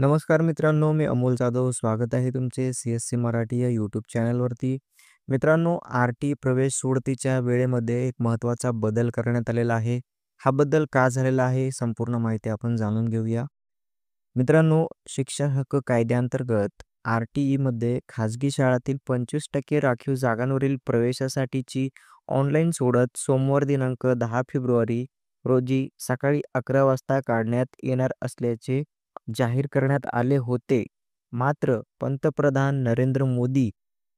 नमस्कार मित्रांनो, मी अमोल जाधव. स्वागत आहे तुमचे सी-एस-सी मराठी या यूट्यूब चॅनलवरती. मित्रांनो, आर-टी प्रवेश सोडतीच्या वेळेमध्ये एक महत्त्वाचा बदल करण्यात आलेला आहे. हा बदल का झालेला आहे, संपूर्ण माहिती आपण जाणून घेऊया. मित्रांनो, शिक्षण हक्क कायद्याअंतर्गत आर-टी-ईमध्ये खाजगी शाळांतील 25% राखीव जागांवरील प्रवेशासाठीची ऑनलाईन सोडत सोमवार दिनांक 10 फेब्रुवारी रोजी सकाळी 11 वाजता काढण्यात येणार असल्याचे जाहीर करण्यात आले होते. मात्र पंतप्रधान नरेंद्र मोदी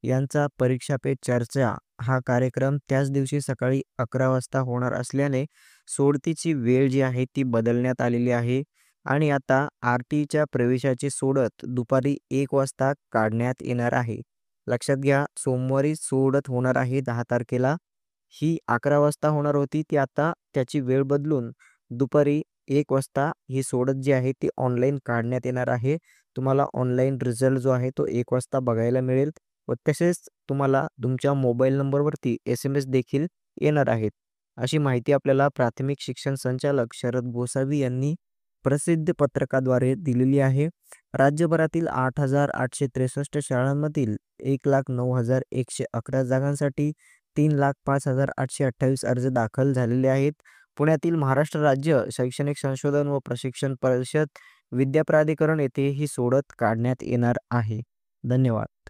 यांचा परीक्षा पे चर्चा हा कार्यक्रम त्याच दिवशी सकाळी 11 वाजता होणार असल्याने सोडतीची वेळ जी आहे ती बदलण्यात आलेली आहे आणि आता आर-टीच्या प्रवेशाची सोडत दुपारी 1 वाजता काढण्यात येणार आहे. लक्षात घ्या, सोमवारी सोडत होणार आहे 10 तारखेला. ही 11 वाजता होणार होती, ती आता त्याची वेळ बदलून दुपारी 1 वाजता ही सोडत जी आहे ती ऑनलाईन काढण्यात येणार आहे. तुम्हाला ऑनलाईन रिझल्ट जो आहे तो 1 वाजता बघायला मिळेल व तसेच तुम्हाला तुमच्या मोबाईल नंबरवरती एस-एम-एस देखील येणार आहेत. अशी माहिती आपल्याला प्राथमिक शिक्षण संचालक शरद गोसावी यांनी प्रसिद्ध पत्रकाद्वारे दिलेली आहे. राज्यभरातील 8,863 शाळांमधील 1,09,111 जागांसाठी 3,05,828 अर्ज दाखल झालेले आहेत. पुण्यातील महाराष्ट्र राज्य शैक्षणिक संशोधन व प्रशिक्षण परिषद विद्या प्राधिकरण येथे ही सोडत काढण्यात येणार आहे. धन्यवाद.